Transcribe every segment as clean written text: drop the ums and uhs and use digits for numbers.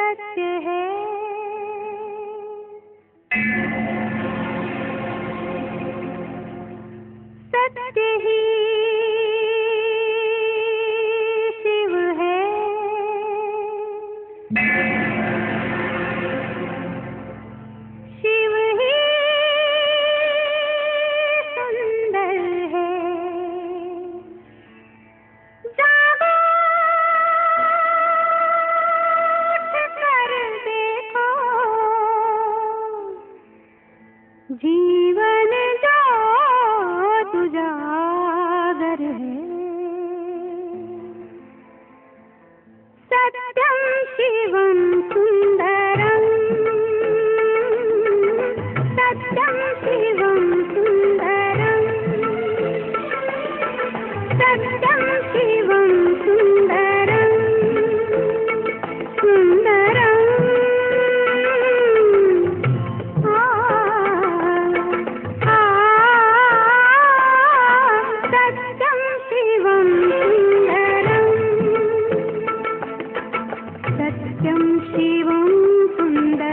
सत्य है, सत्य ही शिव है, शिव ही सुंदर है। जागो उठ कर देखो, जीवन जो तुजागर है। सत्यम शिवम सुंदरम, सत्यम शिवम सुंदरम, सत्यम शिवम सुंदरम, सुंदरम। सत्यम शिवम सुंदरम, सत्यम शिवम सुंदरम,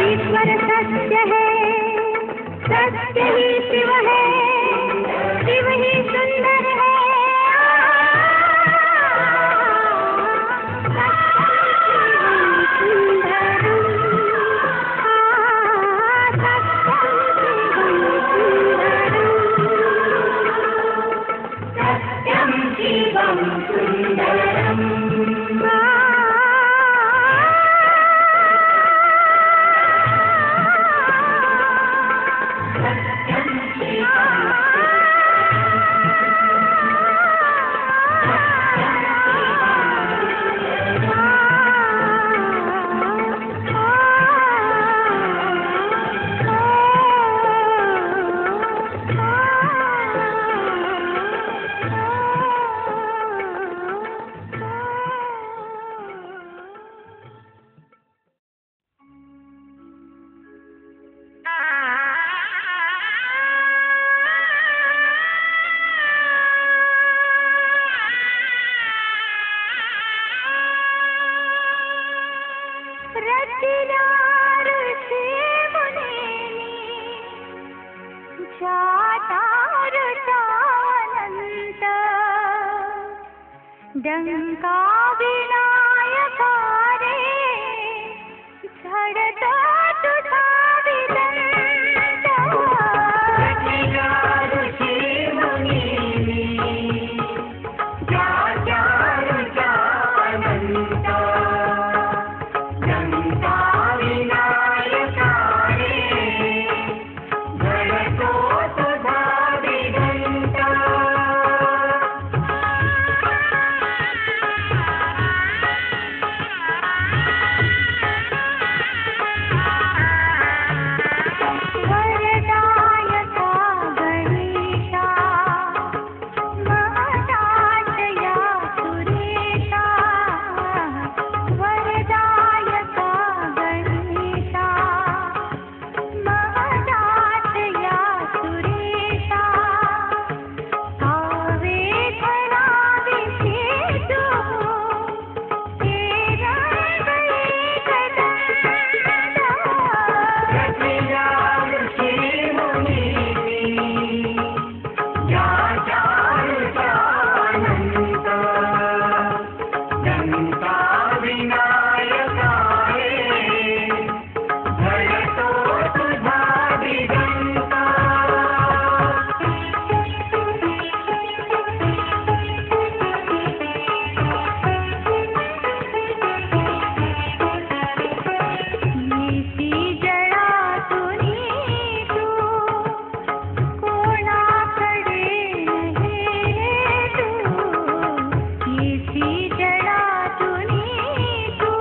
ईश्वर सत्य है, सत्य ही शिव है, शिव ही सुंदर है। सत्यम शिवम सुंदरम। डंका विनायका रे झडतो तुझा विदंत रचिला ऋषी मुनींनी ज्या ज्या ऋचा अनंत डंका विनायका रे झडतो तुझा विदंत वरदायका गणेशा महदातया सुरेशा वरदायका गणेशा महदातया सुरेशा आवेदना विषेदो हे रंग एकदंत रचिला ऋषी मुनींनी ज्या ज्या ऋचा अनंत डंका विनायका रे झडतो तुझा विदंत येसी जळातुनी तू कोणाकडे नव्हे तू येसी जळातुनी तू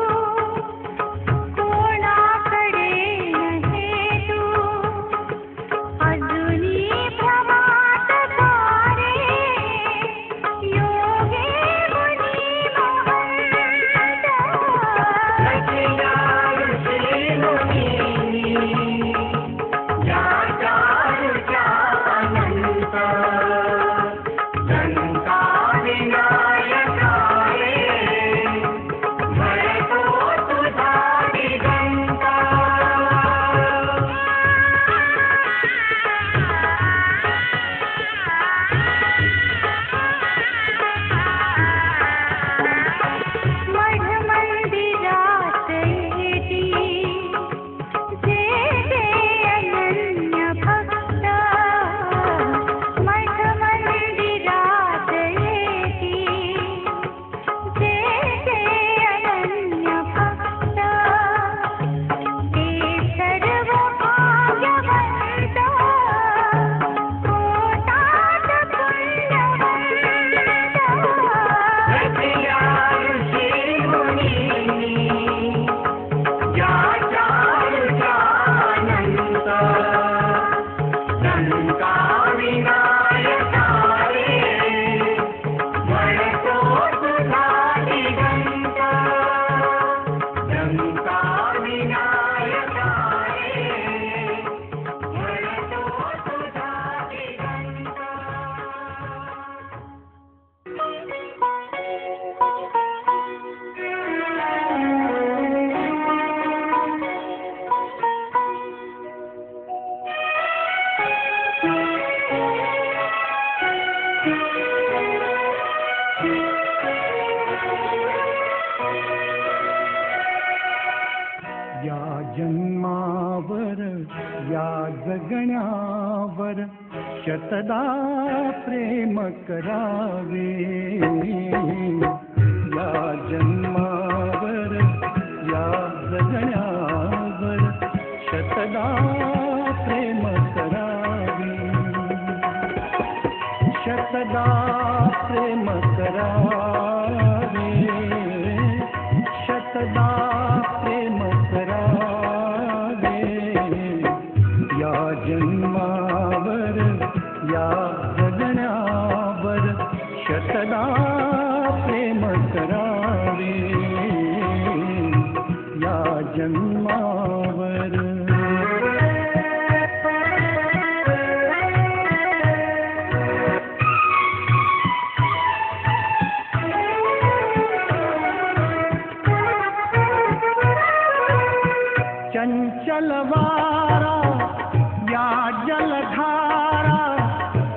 कोणाकडे नव्हे तू अजूनी भ्रमात तारे योगे मुनी महंत रचिला ऋषी मुनींनी ज्या ज्या ऋचा अनंत डंका विनायका रे झडतो तुझा विदंत मठ मंदिरात येती जे जे अनन्य भक्त मठ मंदिरात येती जे जे अनन्य भक्त ते सर्व भाग्यवंत होतात पुण्यवंत रचिला ऋषी मुनींनी ज्या ज्या ऋचा अनंत डंका विनायका रे झडतो तुझा विदंत डंका विनायका रे झडतो तुझा विदंत या जन्मावर या जगण्यावर शतदा प्रेम करावे या जन्मावर या जगण्यावर शतदा प्रेम करावे शतदा प्रेम करावे शतदा प्रेम करावे या जन्मावर या जगण्यावर शतदा प्रेम करावे या जन्मावर चंचल वारा या जलधारा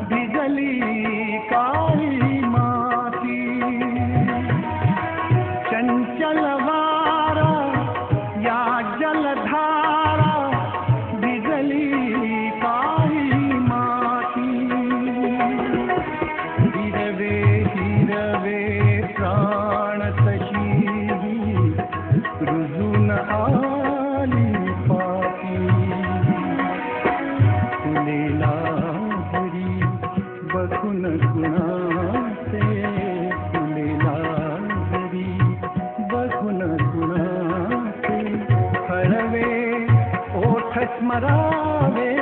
भिजली काळी माती स्मरावे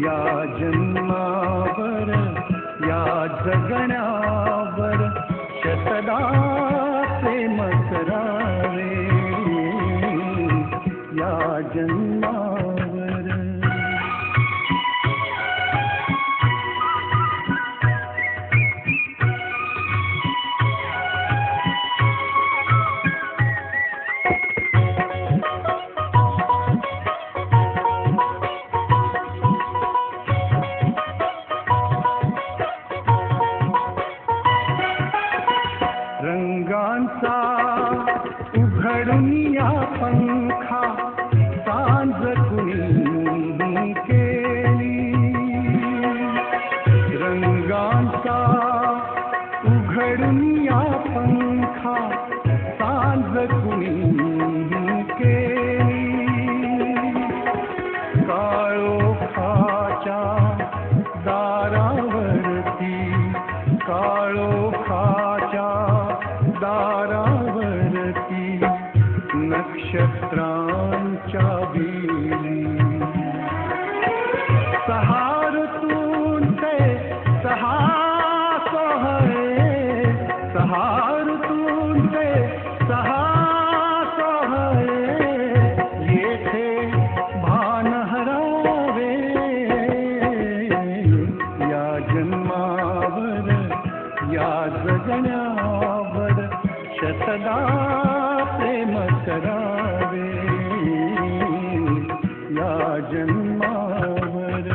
या जन्मावर या जगण्यावर शतदा प्रेम करावे या जन्मावर. रंगांचा उघडून या पंखा सांज कुणी केली. रंगांचा उघडून या पंखा सांज कुणी केली. काळोखाच्या दारावरती काळोखाच्या दारावरती नक्षत्रांच्या वेली. सहा ऋतूंचे सहा सोहळे सहा ऋतूंचे सहा सोहळे येथे भान हरावे या जन्मावर या जगण्यावर शतदा प्रेम करावे या जन्मावर.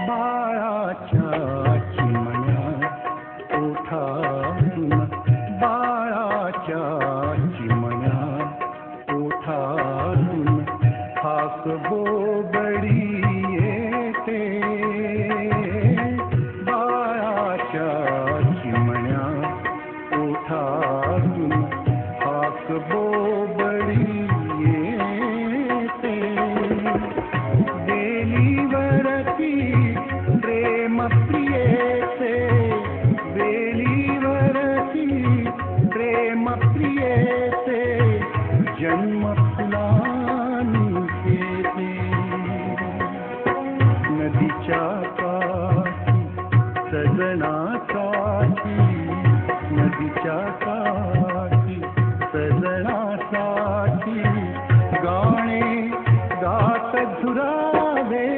बाळाच्या चिमण्यात ओठातून बाळाच्या चिमण्यात ओठातून हाक बोबडी येते. बाळाच्या चिमण्यात ओठातून हाक बोबडी येते. वेलीवरती प्रेम प्रियेचे वेलीवरती प्रेम प्रियेचे जन्म फुलांनी येते. नदीच्या काठी सजनासाठी नदीच्या काठी सजनासाठी गाणे गात झुरावे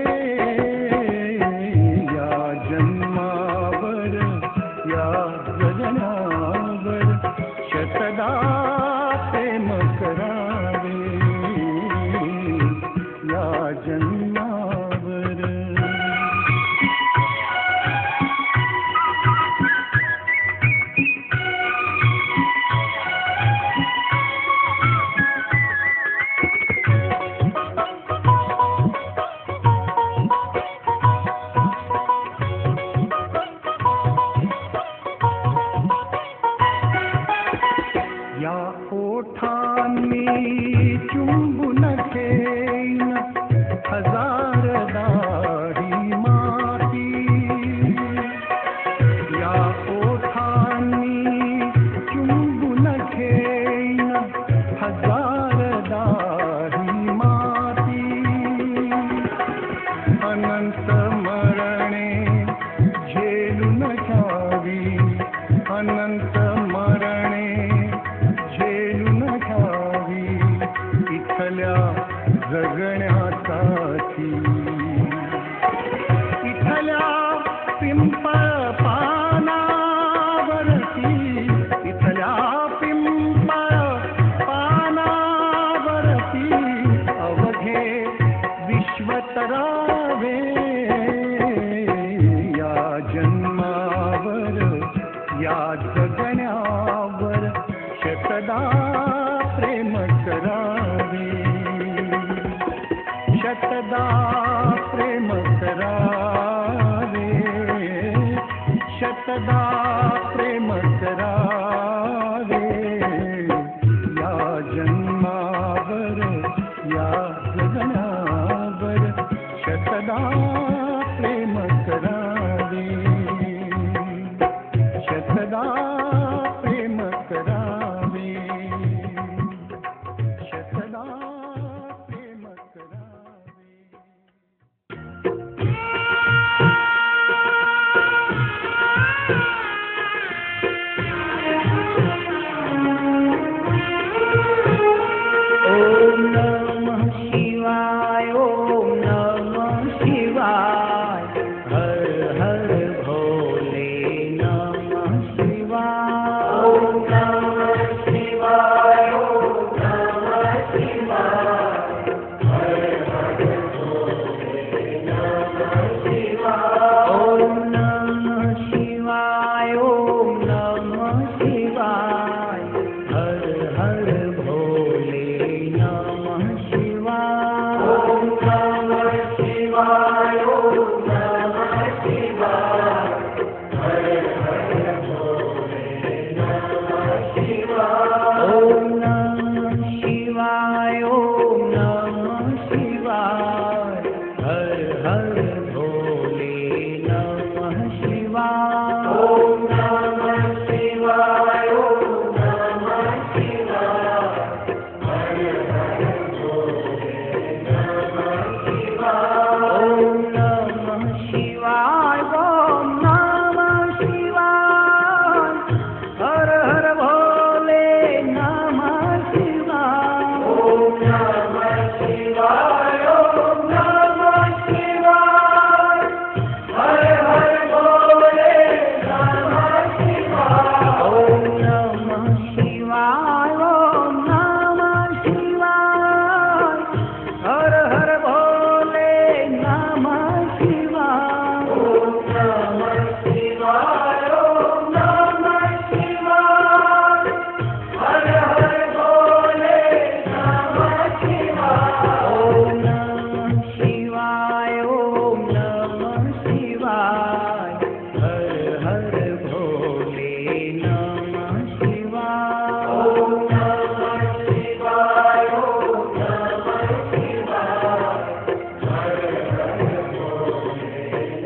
या जन्मावर या जगण्यावर शतदा प्रेम करावे या जन्मावर. या ओठांनी चुंबून घेईन हजार दाढी माती. या ओठांनी चुंबून घेईन हजार दाढी माती. अनंत मरणे झेलून घ्यावी अनंत मरणे झेलून घ्यावी इथल्या जगण्यासाठी. इथल्या पिंपळ पानावरती इथल्या पिंपळ पानावरती अवघे विश्व तरावे या जन्मावर या जगण्यावर शतदा प्रेम करावे शतदा प्रेम करावे शतदा प्रेम करावे. शतदा प्रेम करावे, शतदा प्रेम करावे. ओम नमः शिवाय, ओम नमः शिवाय, हर हर भोले नमः शिवाय. ओम नमः शिवाय, ओम नमः शिवाय, हर हर भोले नमः शिवाय. ओम नमः शिवाय, ओम नमः शिवाय, हर हर भोले नमः शिवाय. ओम नमः शिवाय, ओम नमः शिवाय, हर हर भोले नमः शिवाय. ओम नमः शिवाय, ओम नमः शिवाय, हर हर भोले नमः शिवाय. ओम नमः शिवाय, ओम नमः शिवाय, हर हर भोले नमः शिवाय. ओम नमः शिवाय, ओम नमः शिवाय, हर हर भोले नमः शिवाय. ओम नमः शिवाय, ओम नमः शिवाय, हर हर भोले नमः शिवाय. ओम नमः शिवाय, ओम नमः शिवाय, हर हर भोले नमः शिवाय. ओम नमः शिवाय, ओम नमः शिवाय, हर हर भोले नमः शिवाय. ओम नमः शिवाय, ओम नमः शिवाय, हर हर भोले नमः शिवाय. ओम नमः शिवाय, ओम नमः शिवाय, हर हर भोले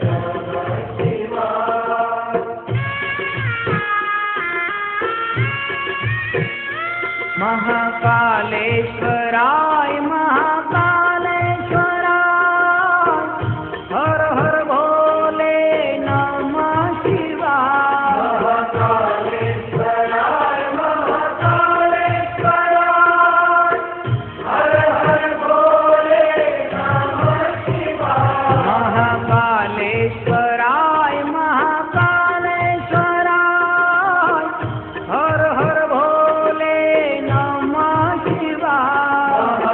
नमः शिवाय. महाकालेश्वराय, महाकालेश्वराय, हर हर भोले नमः शिवाय. महाकालेश्वराय, महाकालेश्वराय, हर हर भोले नमः शिवाय. महाकालेश्वराय, महाकालेश्वराय, हर हर भोले नमः शिवाय.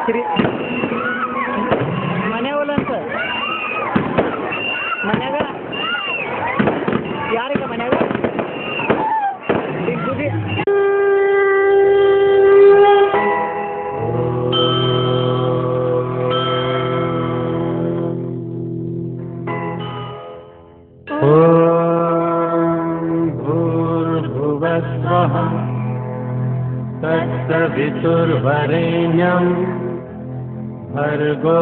श्री ಮನೆಯವಲಂತ ಮನ್ಯಾಗ ಯಾರೀಗ ಮನ್ಯಾಗ ದಿಗ್ಗುದಿ भूर्भुवस्वः तत्सवितुर्वरेण्यं भर्गो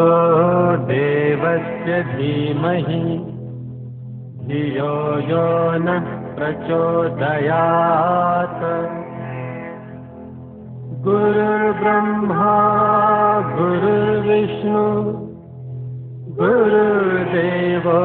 देवस्य धीमहि धियो यो नः प्रचोदयात् गुरुर्ब्रह्मा गुरुर्विष्णु गुरुर्देवो